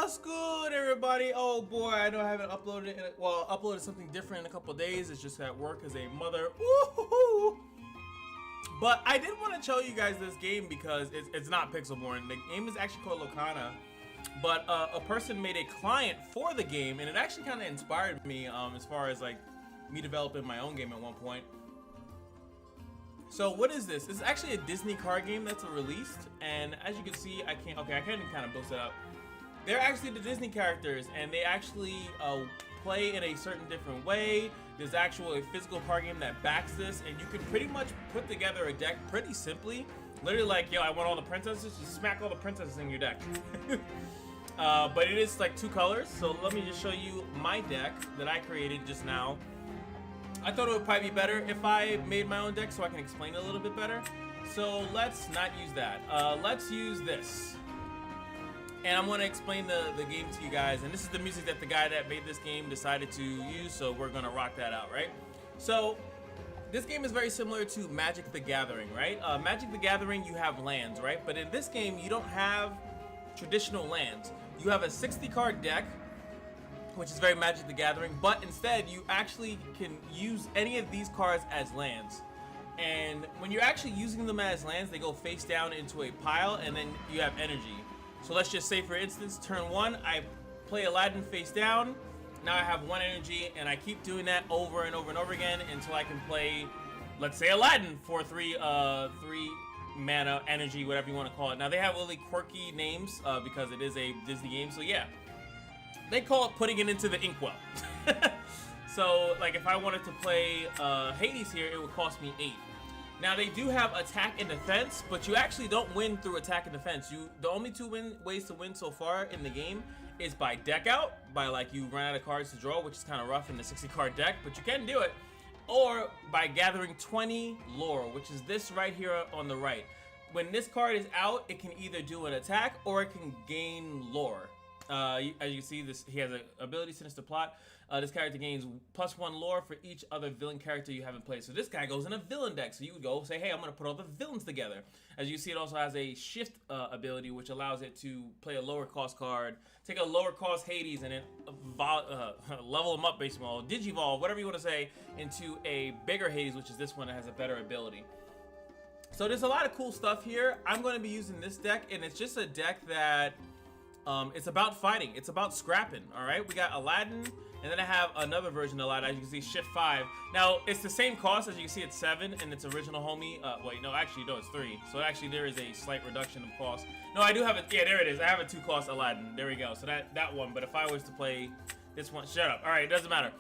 What's good, everybody? Oh boy, I know I haven't uploaded uploaded something different in a couple days. It's just at work as a mother. Woo-hoo-hoo. But I did want to show you guys this game because it's not Pixelborn. The game is actually called Lorcana, but a person made a client for the game, and it actually kind of inspired me as far as like me developing my own game at one point. So what is this? This is actually a Disney card game that's released, and as you can see, I can kind of boost it up. They're actually the Disney characters, and they actually play in a certain different way. There's actually a physical card game that backs this, and you can pretty much put together a deck pretty simply. Literally like, yo, I want all the princesses, just smack all the princesses in your deck. But it is like two colors, so let me just show you my deck that I created just now. I thought it would probably be better if I made my own deck so I can explain it a little bit better. So let's not use that. Let's use this. And I'm going to explain the game to you guys. And this is the music that the guy that made this game decided to use, so we're going to rock that out, right? So this game is very similar to Magic the Gathering, right? Magic the Gathering, you have lands, right? But in this game, you don't have traditional lands. You have a 60-card deck, which is very Magic the Gathering, but instead you actually can use any of these cards as lands. And when you're actually using them as lands, they go face down into a pile, and then you have energy. So let's just say, for instance, turn one, I play Aladdin face down. Now I have one energy, and I keep doing that over and over and over again until I can play, let's say, Aladdin for three mana energy, whatever you want to call it. Now they have really quirky names because it is a Disney game, so yeah. They call it putting it into the inkwell. So, like, if I wanted to play Hades here, it would cost me 8. Now, they do have attack and defense, but you actually don't win through attack and defense. The only two ways to win so far in the game is by deck out, by, like, you run out of cards to draw, which is kind of rough in the 60-card deck, but you can do it. Or by gathering 20 lore, which is this right here on the right. When this card is out, it can either do an attack or it can gain lore. As you can see, he has an ability, Sinister Plot. This character gains +1 lore for each other villain character you have in play. So this guy goes in a villain deck. So you would go say, hey, I'm going to put all the villains together. As you see, it also has a shift ability, which allows it to play a lower cost card, take a lower cost Hades, and then level them up, basically, or digivolve, whatever you want to say, into a bigger Hades, which is this one that has a better ability. So there's a lot of cool stuff here. I'm going to be using this deck, and it's just a deck that it's about fighting. It's about scrapping, all right? We got Aladdin, and then I have another version of Aladdin. As you can see, Shift 5. Now, it's the same cost. As you can see, it's 7, and its original homie. Wait, no, actually, no, it's 3. So actually, there is a slight reduction of cost. No, I do have it. Yeah, there it is. I have a 2-cost Aladdin. There we go. So that one. But if I was to play this one, shut up. All right, it doesn't matter.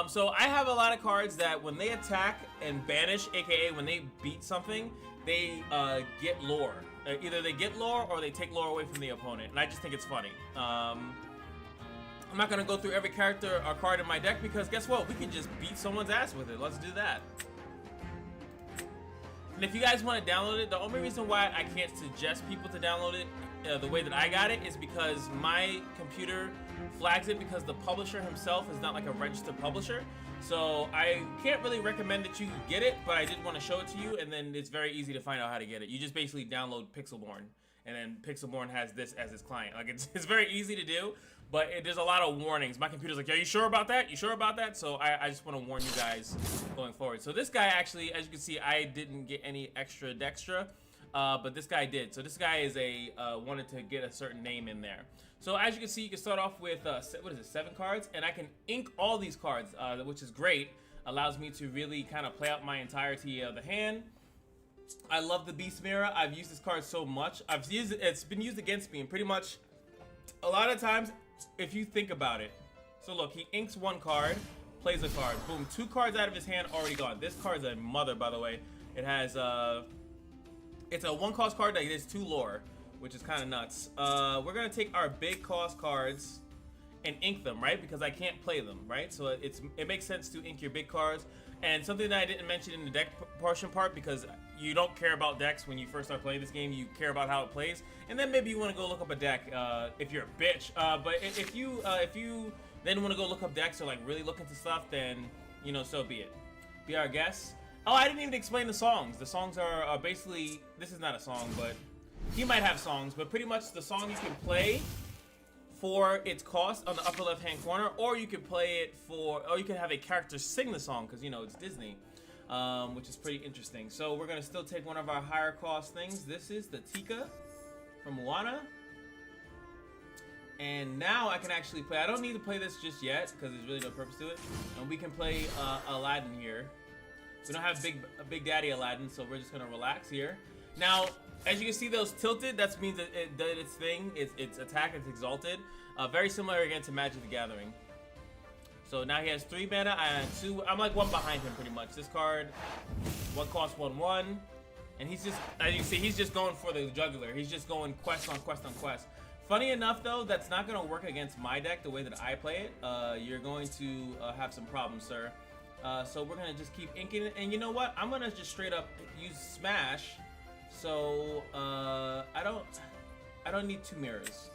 So I have a lot of cards that when they attack and banish, aka when they beat something, they get lore. Either they get lore or they take lore away from the opponent, and I just think it's funny. I'm not gonna go through every character or card in my deck because guess what? We can just beat someone's ass with it. Let's do that. And if you guys want to download it, the only reason why I can't suggest people to download it the way that I got it is because my computer flags it because the publisher himself is not like a registered publisher. So I can't really recommend that you get it, but I did want to show it to you, and then it's very easy to find out how to get it. You just basically download Pixelborn, and then Pixelborn has this as its client. Like it's very easy to do, but there's a lot of warnings. My computer's like, are you sure about that? You sure about that? So I just want to warn you guys going forward. So this guy actually, as you can see, I didn't get any extra dextra, but this guy did. So this guy is wanted to get a certain name in there. So as you can see, you can start off with, what is it, 7 cards, and I can ink all these cards, which is great. Allows me to really kind of play out my entirety of the hand. I love the Beast Mirror. I've used this card so much. It's been used against me, and pretty much a lot of times, if you think about it. So look, he inks 1 card, plays a card. Boom, 2 cards out of his hand already gone. This card's a mother, by the way. It has, it's a 1-cost card that gets 2 lore, which is kind of nuts. We're gonna take our big cost cards and ink them, right? Because I can't play them, right? So it makes sense to ink your big cards. And something that I didn't mention in the deck portion part, because you don't care about decks when you first start playing this game, you care about how it plays. And then maybe you want to go look up a deck if you're a bitch. But if you then want to go look up decks or like really look into stuff, then you know, so be it. Be our guest. Oh, I didn't even explain the songs. The songs are basically, this is not a song, but he might have songs, but pretty much the song you can play for its cost on the upper left-hand corner, or you could play it for, or you can have a character sing the song because, you know, it's Disney, which is pretty interesting. So we're gonna still take one of our higher cost things. This is the Tika from Moana. And now I can actually play. I don't need to play this just yet because there's really no purpose to it. And we can play Aladdin here. We don't have Big Daddy Aladdin, so we're just gonna relax here. Now, as you can see, those tilted. That means that it did its thing. Its attack is exalted. Very similar again to Magic the Gathering. So now he has 3 mana. I have 2. I'm like 1 behind him pretty much. This card, one cost 1/1, and he's just, as you can see, he's just going for the jugular. He's just going quest on quest on quest. Funny enough, though, that's not going to work against my deck the way that I play it. You're going to have some problems, sir. So we're going to just keep inking it. And you know what? I'm going to just straight up use Smash. So I don't need 2 mirrors.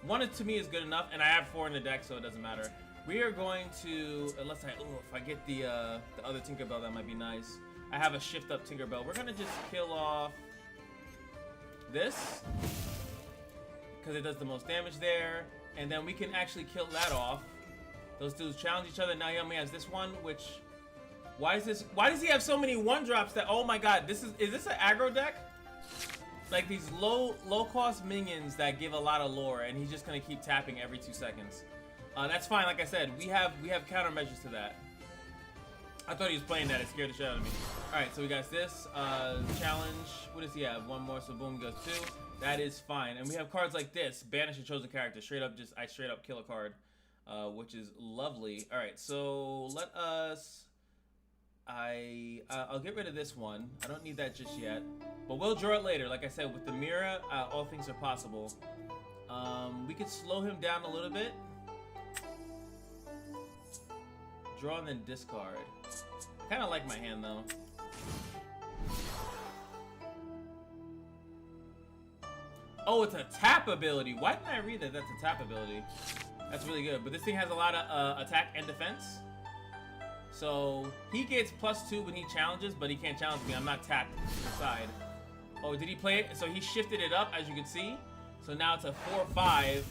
1 to me is good enough, and I have 4 in the deck, so it doesn't matter. We are going to, unless if I get the other Tinkerbell, that might be nice. I have a shift up Tinkerbell. We're going to just kill off this, because it does the most damage there, and then we can actually kill that off. Those dudes challenge each other. Now he only has this one, which, why does he have so many 1-drops that, oh my god, is this an aggro deck? Like these low cost minions that give a lot of lore, and he's just gonna keep tapping every 2 seconds. That's fine. Like I said, we have countermeasures to that. I thought he was playing that. It scared the shit out of me. All right, so we got this challenge. What does he have? 1 more, so boom, goes 2. That is fine. And we have cards like this. Banish a chosen character. I straight up kill a card, which is lovely. All right, so let us. I'll get rid of this one. I don't need that just yet, but we'll draw it later. Like I said, with the mirror, all things are possible. We could slow him down a little bit. Draw and then discard. I kind of like my hand though. Oh, it's a tap ability. Why didn't I read that? That's a tap ability. That's really good. But this thing has a lot of attack and defense. So he gets +2 when he challenges, but he can't challenge me. I'm not tapped inside. Oh, did he play it? So he shifted it up, as you can see. So now it's a 4/5.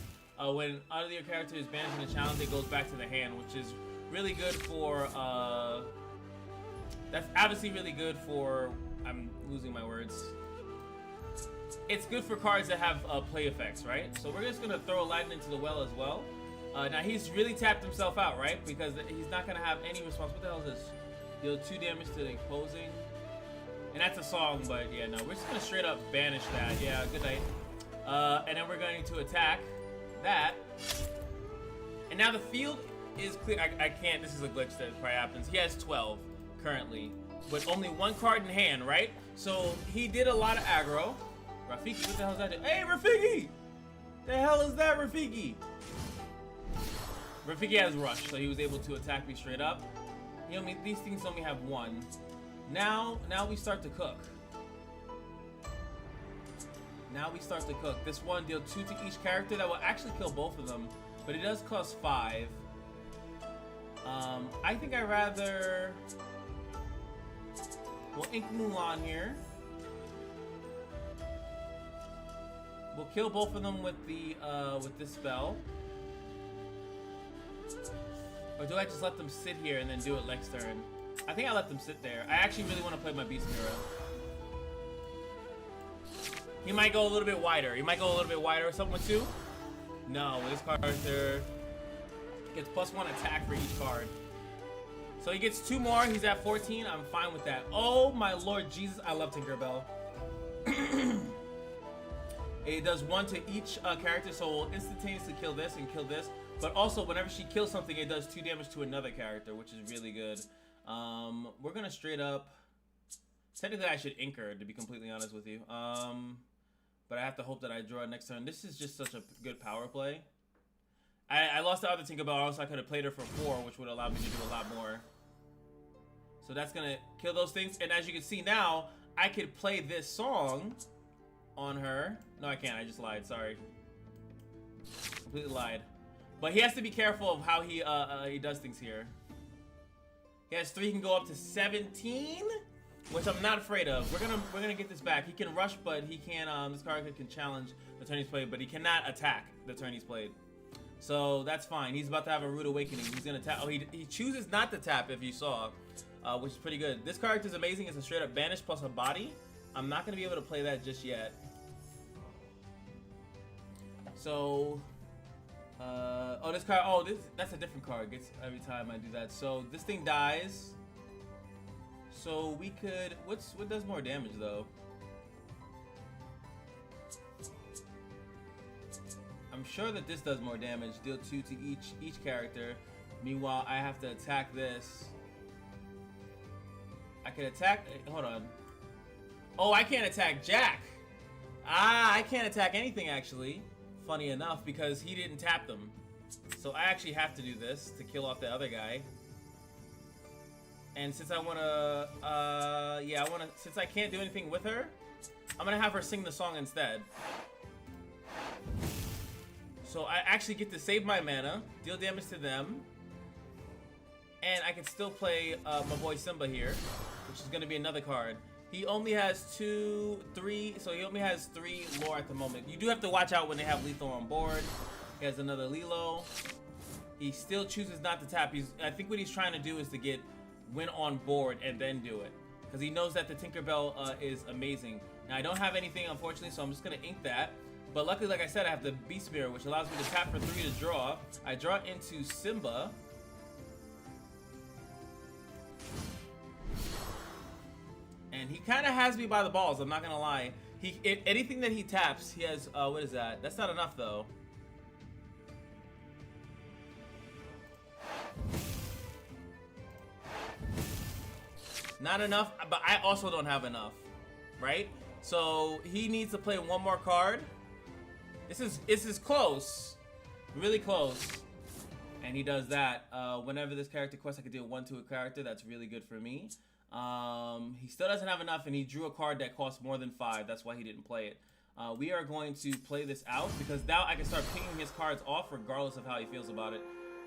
When either your character is banished in a challenge, it goes back to the hand, which is really good for. That's obviously really good for. I'm losing my words. It's good for cards that have play effects, right? So we're just gonna throw Aladdin into the well as well. Now he's really tapped himself out, right? Because he's not gonna have any response. What the hell is this? Deal 2 damage to the opposing. And that's a song, but yeah, no. We're just gonna straight up banish that. Yeah, good night. And then we're going to attack that. And now the field is clear. I can't, this is a glitch that probably happens. He has 12 currently, but only 1 card in hand, right? So he did a lot of aggro. Rafiki, what the hell is that? Hey, Rafiki! The hell is that, Rafiki? Rafiki has Rush, so he was able to attack me straight up. These things only have 1. Now we start to cook. Now we start to cook. This one deal 2 to each character. That will actually kill both of them, but it does cost 5. I think I'd rather. We'll ink Mulan here. We'll kill both of them with the with this spell. Or do I just let them sit here and then do it next turn? I think I let them sit there. I actually really want to play my Beast Mirror. He might go a little bit wider. He might go a little bit wider. Something with 2? No, this character gets +1 attack for each card. So he gets 2 more. He's at 14. I'm fine with that. Oh my Lord Jesus, I love Tinkerbell. It does 1 to each character, so we'll instantaneously kill this and kill this. But also, whenever she kills something, it does 2 damage to another character, which is really good. We're gonna straight up. Technically, I should ink her, to be completely honest with you. But I have to hope that I draw next turn. This is just such a good power play. I lost the other Tinkerbell, so I could have played her for 4, which would allow me to do a lot more. So that's gonna kill those things. And as you can see now, I could play this song on her. No, I can't. I just lied. Sorry. Completely lied. But he has to be careful of how he does things here. He has 3. He can go up to 17. which I'm not afraid of. We're gonna get this back. He can rush, but he can this card can challenge the turn he's played, but he cannot attack the turn he's played. So that's fine. He's about to have a rude awakening. He's gonna tap. Oh, he chooses not to tap if you saw, which is pretty good. This character is amazing. It's a straight up banish plus a body. I'm not gonna be able to play that just yet. So, oh, this card. Oh, that's a different card. Gets every time I do that. So this thing dies. So we could. What does more damage though? I'm sure that this does more damage. Deal 2 to each character. Meanwhile, I have to attack this. I can attack. Hold on. Oh, I can't attack Jack. I can't attack anything actually. Funny enough, because he didn't tap them. So I actually have to do this to kill off the other guy. And since I wanna, since I can't do anything with her, I'm gonna have her sing the song instead. So I actually get to save my mana, deal damage to them, and I can still play my boy Simba here, which is gonna be another card. He only has 3, so he only has 3 lore at the moment. You do have to watch out when they have lethal on board. He has another Lilo. He still chooses not to tap. I think what he's trying to do is to get win on board and then do it, because he knows that the Tinkerbell is amazing. Now I don't have anything unfortunately, so I'm just gonna ink that. But luckily, like I said, I have the Beast Mirror, which allows me to tap for 3 to draw. I draw into Simba. And he kind of has me by the balls, I'm not gonna lie. Anything that he taps, he has, what is that? That's not enough though. Not enough, but I also don't have enough, right? So he needs to play 1 more card. This is close, really close. And he does that. Whenever this character quests, I can deal 1 to a character. That's really good for me. He still doesn't have enough, and he drew a card that costs more than 5. That's why he didn't play it. We are going to play this out, because now I can start pinging his cards off regardless of how he feels about it.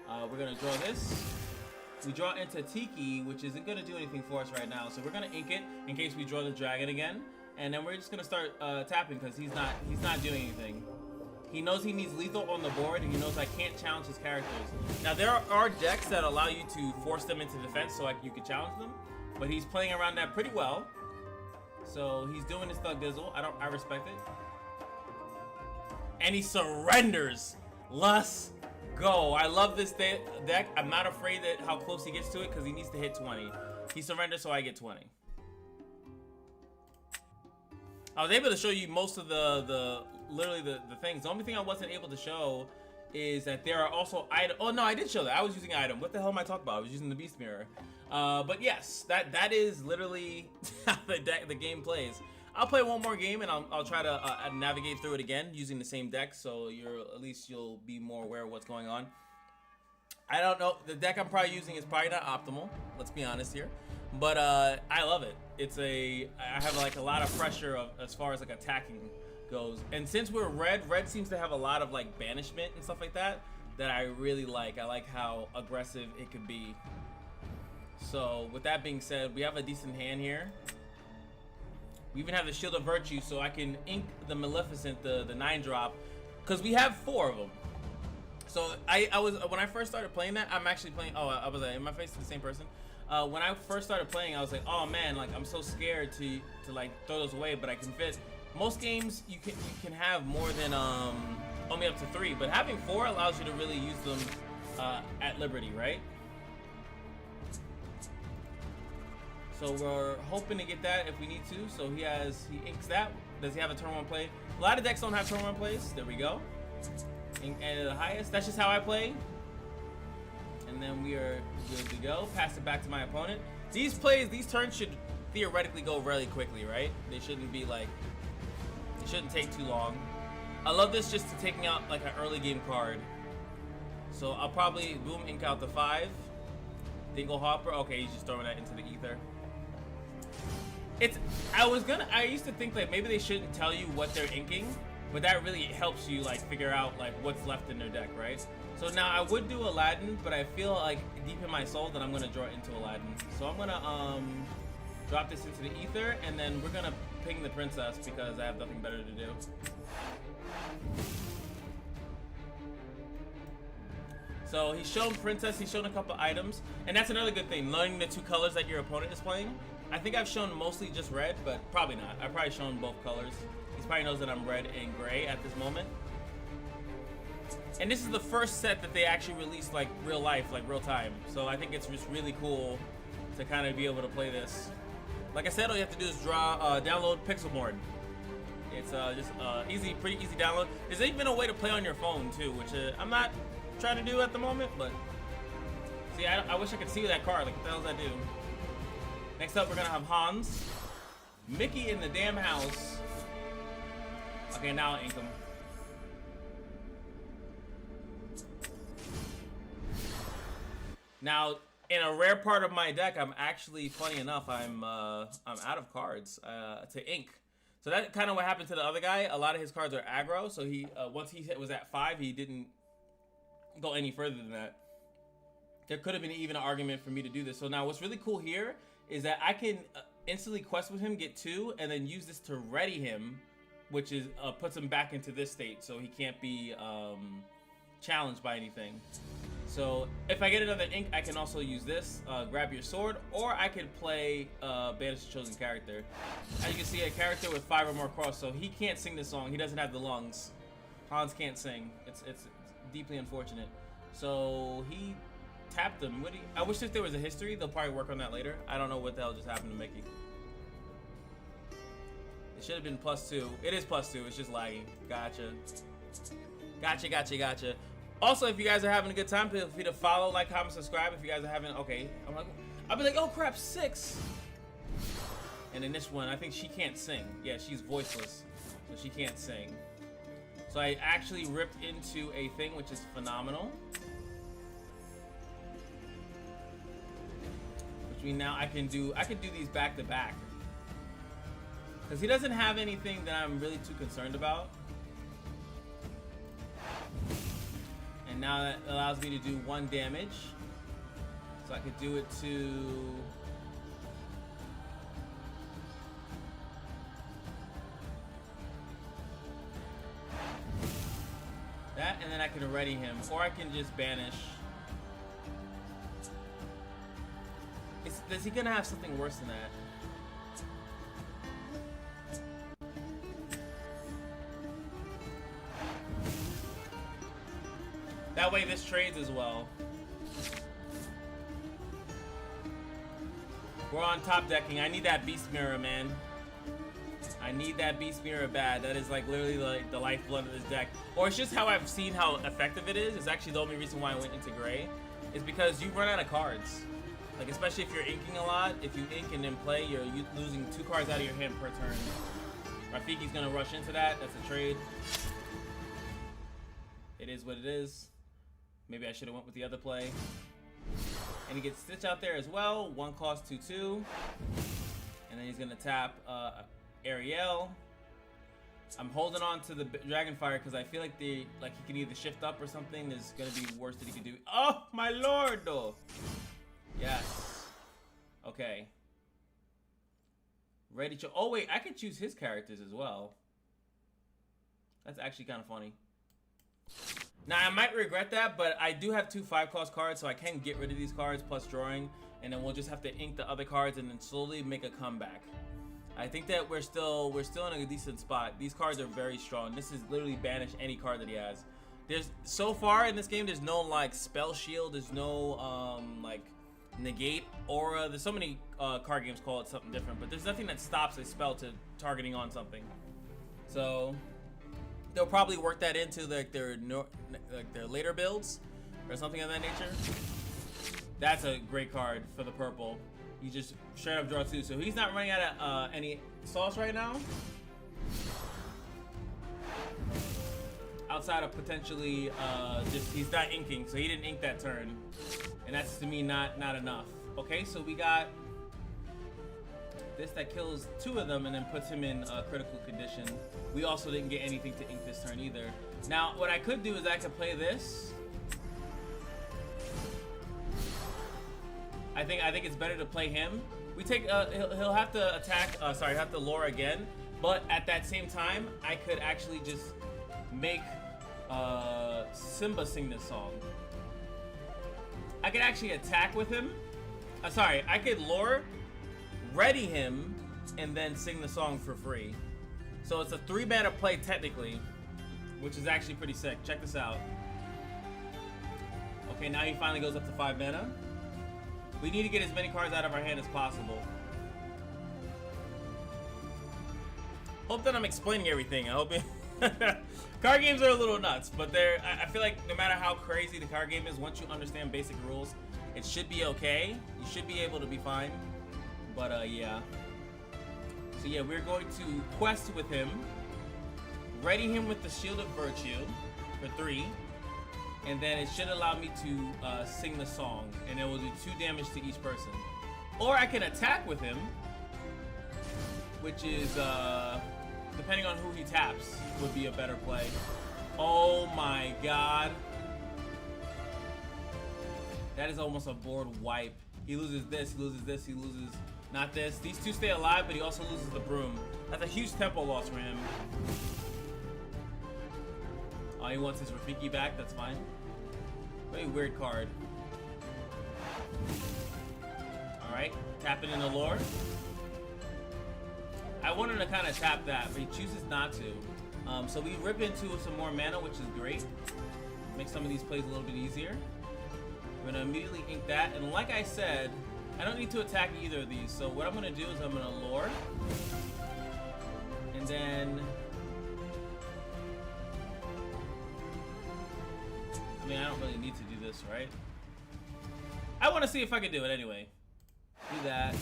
We're going to draw this. We draw into Tiki, which isn't going to do anything for us right now. So we're going to ink it in case we draw the dragon again. And then we're just going to start tapping, because he's not doing anything. He knows he needs lethal on the board, and he knows I can't challenge his characters. Now, there are decks that allow you to force them into defense so you can challenge them. But he's playing around that pretty well. So he's doing his Thug Dizzle. I respect it. And he surrenders. Let's go. I love this deck. I'm not afraid that how close he gets to it, because he needs to hit 20. He surrenders, so I get 20. I was able to show you most of literally the things. The only thing I wasn't able to show is that there are also items. Oh no, I did show that. I was using item. What the hell am I talking about? I was using the Beast Mirror. But yes, that is literally how the game plays. I'll play 1 more game, and I'll try to navigate through it again using the same deck, so at least you'll be more aware of what's going on. I don't know. The deck I'm probably using is probably not optimal. Let's be honest here. But I love it. I have like a lot of pressure as far as like attacking goes. And since we're red seems to have a lot of like banishment and stuff like that I really like. I like how aggressive it could be. So with that being said, we have a decent hand here. We even have the Shield of Virtue, so I can ink the Maleficent, the 9-drop, because we have 4 of them. So when I first started playing that, I'm actually playing. Oh, am I facing the same person? When I first started playing, I was like, oh man, like I'm so scared to like throw those away, but I can fit. Most games you can have more than only up to 3, but having 4 allows you to really use them at liberty, right? So we're hoping to get that if we need to. So he inks that. Does he have a turn 1 play? A lot of decks don't have turn 1 plays. There we go. And at the highest, that's just how I play. And then we are good to go. Pass it back to my opponent. These turns should theoretically go really quickly, right? They shouldn't be like, it shouldn't take too long. I love this just to taking out like an early game card. So I'll probably boom ink out the 5. Dingle Hopper. Okay, he's just throwing that into the ether. I used to think like maybe they shouldn't tell you what they're inking, but that really helps you like figure out like what's left in their deck, right? So now I would do Aladdin, but I feel like deep in my soul that I'm gonna draw into Aladdin. So I'm gonna Drop this into the ether, and then we're gonna ping the princess because I have nothing better to do. So he's shown princess, he's shown a couple items, and that's another good thing, learning the two colors that your opponent is playing. I think I've shown mostly just red, but probably not. I've probably shown both colors. He probably knows that I'm red and gray at this moment. And this is the first set that they actually released like real life, like real time. So I think it's just really cool to kind of be able to play this. Like I said, all you have to do is download Pixelborn. It's just easy, pretty easy download. There's even a way to play on your phone too, which I'm not trying to do at the moment, but see, I wish I could see that card. Like, what the hell does that do? Next up, we're gonna have Hans, Mickey in the damn house. Okay, now I'll ink him. Now, in a rare part of my deck, I'm actually, funny enough, I'm out of cards to ink. So that's kind of what happened to the other guy. A lot of his cards are aggro, so he once he was at 5, he didn't go any further than that. There could have been even an argument for me to do this. So now what's really cool here is that I can instantly quest with him, get 2, and then use this to ready him, which is puts him back into this state, so he can't be challenged by anything. So if I get another ink, I can also use this, grab your sword, or I could play Banish the Chosen Character. As you can see, a character with 5 or more cross, so he can't sing this song. He doesn't have the lungs. Hans can't sing. It's deeply unfortunate. So he tapped him. I wish if there was a history, they'll probably work on that later. I don't know what the hell just happened to Mickey. It should have been +2. It is +2. It's just lagging. Gotcha. Gotcha. Also, if you guys are having a good time, feel free to follow, like, comment, subscribe. If you guys are having, okay, I'll be like, oh crap, 6. And then this one, I think she can't sing. Yeah, she's voiceless, so she can't sing. So I actually ripped into a thing, which is phenomenal. Which means now I can do these back to back. Because he doesn't have anything that I'm really too concerned about. And now that allows me to do 1 damage. So I could do it to... that, and then I can ready him. Or I can just banish. Is he gonna have something worse than that? That way this trades as well. We're on top decking. I need that Beast Mirror, man. I need that Beast Mirror bad. That is like literally like the lifeblood of this deck. Or it's just how I've seen how effective it is. It's actually the only reason why I went into gray. Is because you run out of cards. Like, especially if you're inking a lot. If you ink and then play, you're losing 2 cards out of your hand per turn. Rafiki's gonna rush into that. That's a trade. It is what it is. Maybe I should have went with the other play. And he gets Stitch out there as well. 1 cost 2/2. And then he's gonna tap Ariel. I'm holding on to the Dragonfire because I feel like he can either shift up or something. There's gonna be worse that he can do. Oh my lord, though. Yes. Okay. Ready to. Oh wait, I can choose his characters as well. That's actually kind of funny. Now, I might regret that, but I do have 2 5-cost cards, so I can get rid of these cards plus drawing, and then we'll just have to ink the other cards and then slowly make a comeback. I think that we're still in a decent spot. These cards are very strong. This is literally banish any card that he has. There's so far in this game, there's no like spell shield. There's no like negate aura. There's so many card games call it something different, but there's nothing that stops a spell to targeting on something. So they'll probably work that into like their later builds or something of that nature. That's a great card for the purple. You just straight up draw 2. So he's not running out of any sauce right now. Outside of potentially just he's not inking, so he didn't ink that turn. And that's to me not enough. Okay, so we got this that kills 2 of them and then puts him in a critical condition. We also didn't get anything to ink this turn either. Now, what I could do is I could play this. I think it's better to play him We take, he'll have to attack, sorry, have to lure again. But at that same time, I could actually just make Simba sing this song. I could actually attack with him. Sorry, I could lure, ready him, and then sing the song for free. So it's a 3-mana play technically, which is actually pretty sick. Check this out. Okay, now he finally goes up to 5 mana. We need to get as many cards out of our hand as possible. Hope that I'm explaining everything. I hope it card games are a little nuts, but I feel like no matter how crazy the card game is, once you understand basic rules, it should be okay. You should be able to be fine. But yeah. So yeah, we're going to quest with him, ready him with the Shield of Virtue for 3, and then it should allow me to sing the song, and it will do 2 damage to each person. Or I can attack with him, which is depending on who he taps would be a better play. Oh my god. That is almost a board wipe. He loses this, he loses this, he loses not this. These 2 stay alive, but he also loses the broom. That's a huge tempo loss for him. Oh, he wants his Rafiki back, that's fine. Very weird card. Alright, tapping in the lore. I wanted to kind of tap that, but he chooses not to. So we rip into some more mana, which is great. Make some of these plays a little bit easier. We're gonna immediately ink that, and like I said, I don't need to attack either of these. So what I'm gonna do is I'm gonna lure, and then I mean I don't really need to do this, right? I want to see if I can do it anyway. Do that,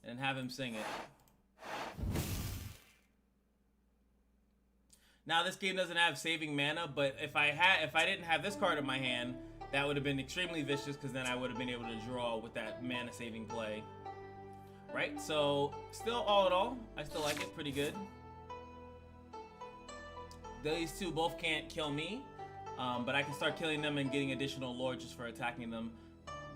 and have him sing it. Now this game doesn't have saving mana, but if I didn't have this card in my hand, that would have been extremely vicious, because then I would have been able to draw with that mana saving play. Right? So still, all in all, I still like it pretty good. These 2 both can't kill me, but I can start killing them and getting additional lore just for attacking them.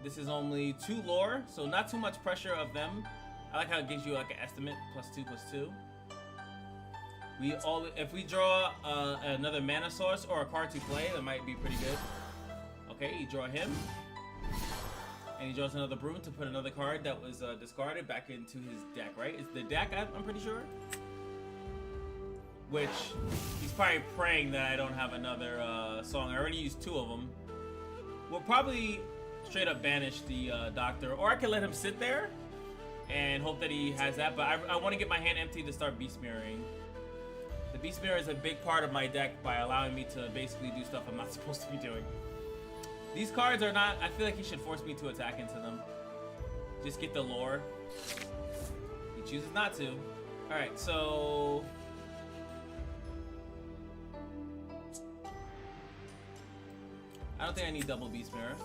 This is only 2 lore, so not too much pressure of them. I like how it gives you like an estimate, +2/+2. If we draw another mana source or a card to play, that might be pretty good. Okay, you draw him, and he draws another broom to put another card that was discarded back into his deck, right? It's the deck, I'm pretty sure. Which, he's probably praying that I don't have another song. I already used 2 of them. We'll probably straight up banish the Doctor, or I can let him sit there and hope that he has that, but I want to get my hand empty to start Beast Mirroring. The Beast Mirror is a big part of my deck by allowing me to basically do stuff I'm not supposed to be doing. These cards are not, I feel like he should force me to attack into them. Just get the lore. He chooses not to. Alright, so... I don't think I need double Beast Mirror.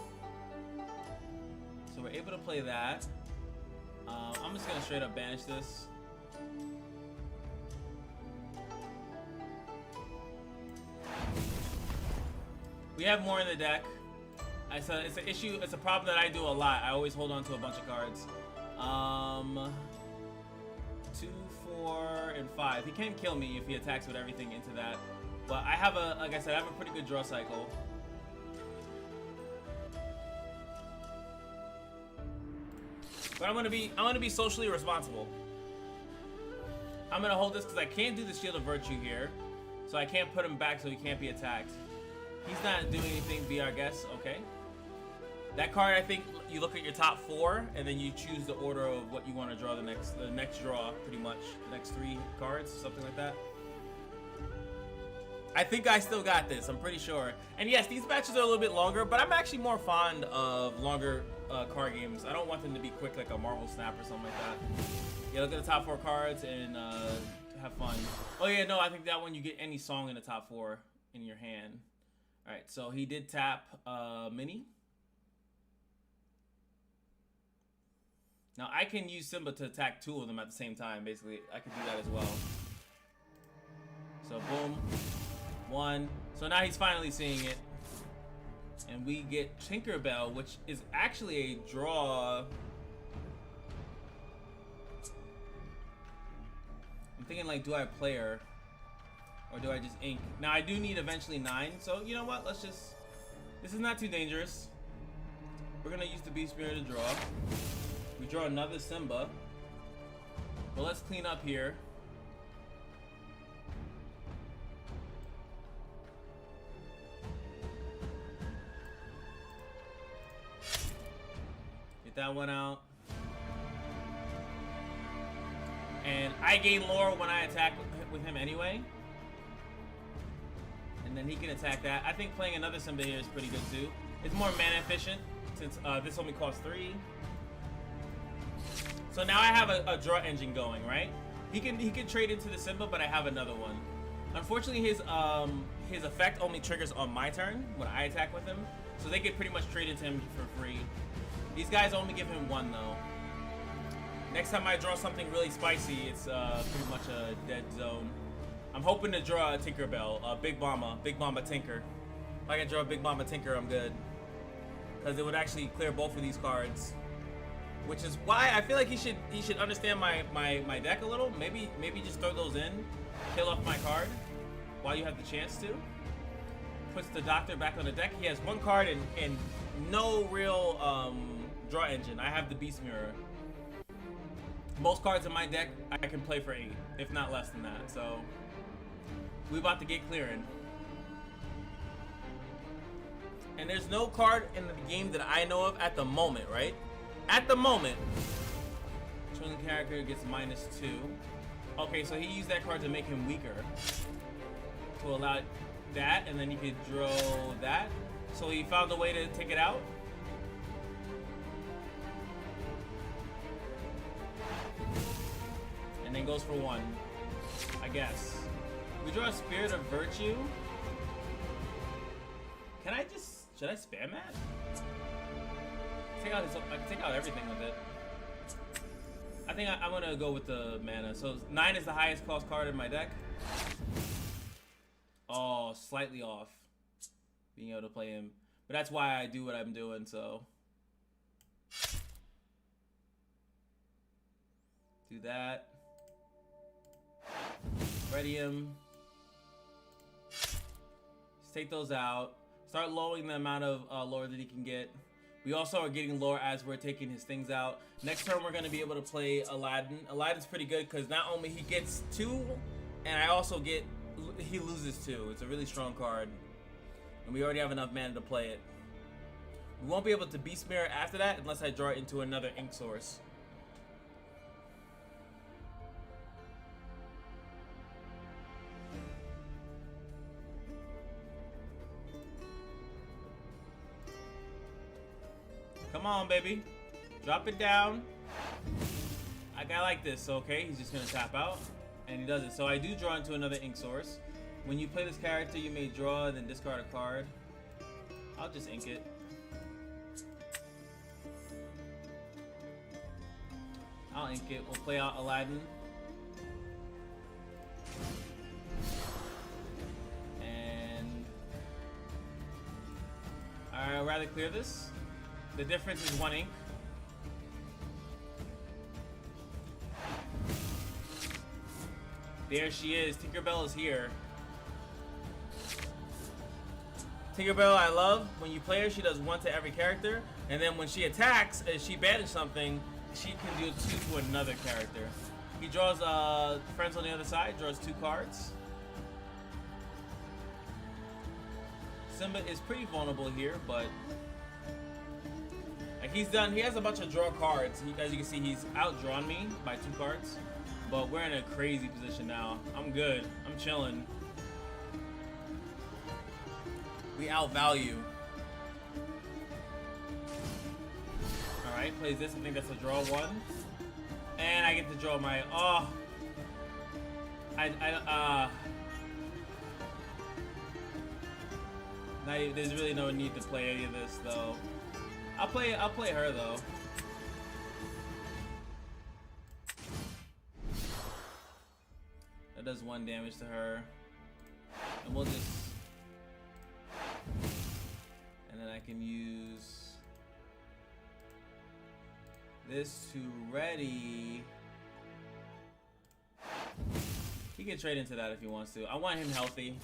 So we're able to play that. I'm just gonna straight up banish this. We have more in the deck. It's an issue. It's a problem that I do a lot. I always hold on to a bunch of cards. 2, 4, and 5. He can kill me if he attacks with everything into that. But I have like I said, I have a pretty good draw cycle. But I'm gonna be socially responsible. I'm gonna hold this because I can't do the Shield of Virtue here, so I can't put him back so he can't be attacked. He's not doing anything, be our guess. Okay. That card, I think you look at your top 4 and then you choose the order of what you want to draw the next draw, pretty much. The next 3 cards, something like that. I think I still got this, I'm pretty sure. And yes, these matches are a little bit longer, but I'm actually more fond of longer card games. I don't want them to be quick like a Marvel Snap or something like that. Yeah, look at the top 4 cards and have fun. Oh yeah, no, I think that one you get any song in the top 4 in your hand. Alright, so he did tap Mini. Now I can use Simba to attack 2 of them at the same time, basically. I can do that as well. So boom. 1. So now he's finally seeing it. And we get Tinkerbell, which is actually a draw I'm thinking like, do I play her? Or do I just ink? Now I do need eventually 9, so you know what? Let's just... This is not too dangerous. We're gonna use the Beast Spirit to draw. We draw another Simba. But let's clean up here. Get that one out. And I gain lore when I attack with him anyway. And then he can attack that. I think playing another Simba here is pretty good too. It's more mana efficient since this only costs 3. So now I have a draw engine going, right? He can trade into the Simba, but I have another one. Unfortunately, his effect only triggers on my turn when I attack with him. So they could pretty much trade into him for free. These guys only give him 1 though. Next time I draw something really spicy, it's pretty much a dead zone. I'm hoping to draw a Tinkerbell, Big Mama Tinker. If I can draw a Big Mama Tinker, I'm good. Because it would actually clear both of these cards. Which is why I feel like he should understand my deck a little. Maybe just throw those in, kill off my card while you have the chance to. Puts the Doctor back on the deck. He has 1 card and no real draw engine. I have the Beast Mirror. Most cards in my deck I can play for 8, if not less than that. So we about to get clearing. And there's no card in the game that I know of at the moment, right? At the moment, chosen character gets -2. Okay, so he used that card to make him weaker. To allow that, and then he could draw that. So he found a way to take it out. And then goes for 1, I guess. We draw a Spirit of Virtue. Can I just... Should I spam that? I can take out everything with it. I think I'm gonna go with the mana. So 9 is the highest cost card in my deck. Oh, slightly off being able to play him. But that's why I do what I'm doing, so. Do that. Ready him. Just take those out. Start lowering the amount of lore that he can get. We also are getting lore as we're taking his things out. Next turn, we're going to be able to play Aladdin. Aladdin's pretty good because not only he gets 2, and I also get, he loses 2. It's a really strong card. And we already have enough mana to play it. We won't be able to Beast Mirror after that unless I draw it into another ink source. Come on, baby. Drop it down. I like this, okay? He's just gonna tap out, and he does it. So I do draw into another ink source. When you play this character, you may draw and then discard a card. I'll just ink it. I'll ink it. We'll play out Aladdin. And I'd rather clear this. The difference is 1 ink. There she is. Tinkerbell is here. Tinkerbell I love. When you play her, she does 1 to every character. And then when she attacks, if she banishes something, she can do 2 to another character. He draws friends on the other side, draws 2 cards. Simba is pretty vulnerable here, but like he has a bunch of draw cards. As you can see, he's outdrawn me by 2 cards. But we're in a crazy position now. I'm good. I'm chilling. We outvalue. Alright, plays this. I think that's a draw 1. And I get to draw my... Oh! There's really no need to play any of this, though. I'll play her, though. That does 1 damage to her. And we'll just... And then I can use... this to ready... can trade into that if he wants to. I want him healthy.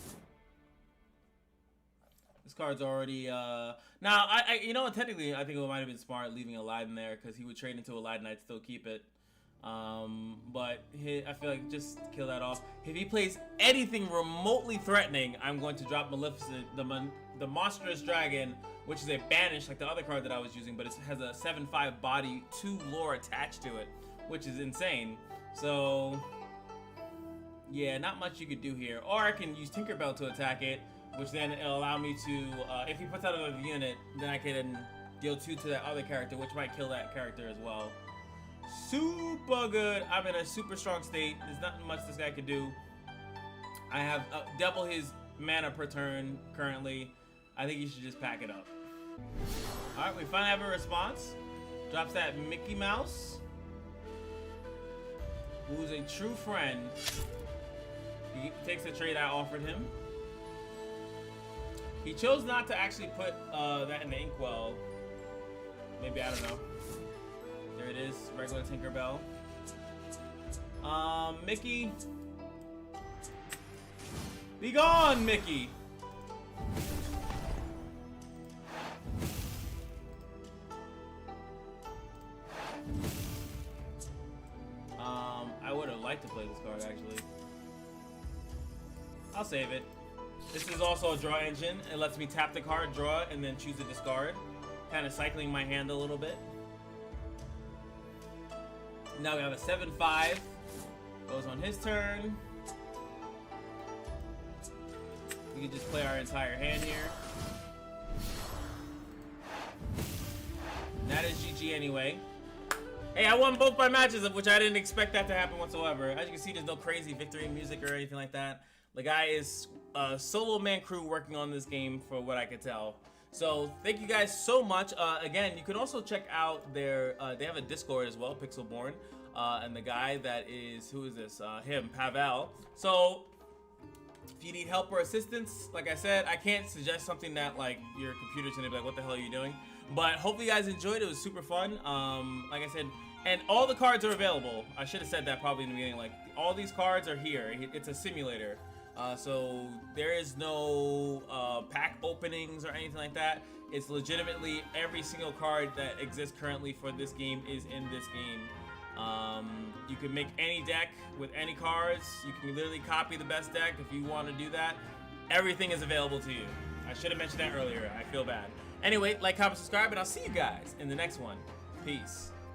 This card's already, now, you know, technically, I think it might have been smart leaving Aladdin there, because he would trade into Aladdin, I'd still keep it. But I feel like just kill that off. If he plays anything remotely threatening, I'm going to drop Maleficent, the monstrous dragon, which is a banish like the other card that I was using, but it has a 7/5 body, 2 lore attached to it, which is insane. So yeah, not much you could do here. Or I can use Tinkerbell to attack it, which then it'll allow me to, if he puts out another unit, then I can deal 2 to that other character, which might kill that character as well. Super good. I'm in a super strong state. There's not much this guy could do. I have double his mana per turn currently. I think you should just pack it up. Alright, we finally have a response. Drops that Mickey Mouse, who's a true friend. He takes the trade I offered him. He chose not to actually put that in the inkwell. Maybe, I don't know. There it is, regular Tinkerbell. Mickey. Be gone, Mickey! I would have liked to play this card, actually. I'll save it. This is also a draw engine. It lets me tap the card, draw it, and then choose to discard. Kind of cycling my hand a little bit. Now we have a 7/5. Goes on his turn. We can just play our entire hand here. That is GG anyway. Hey, I won both my matches, of which I didn't expect that to happen whatsoever. As you can see, there's no crazy victory music or anything like that. The guy is a solo man crew working on this game, for what I could tell. So thank you guys so much. Again, you can also check out their, they have a Discord as well, Pixelborn. And the guy that is, who is this? Him, Pavel. So if you need help or assistance, like I said, I can't suggest something that like your computer's gonna be like, what the hell are you doing? But hopefully you guys enjoyed it. It was super fun. Like I said, and all the cards are available. I should have said that probably in the beginning. Like, all these cards are here. It's a simulator. So there is no pack openings or anything like that. It's legitimately every single card that exists currently for this game is in this game. You can make any deck with any cards. You can literally copy the best deck if you want to do that. Everything is available to you. I should have mentioned that earlier. I feel bad. Anyway, like, comment, subscribe, and I'll see you guys in the next one. Peace.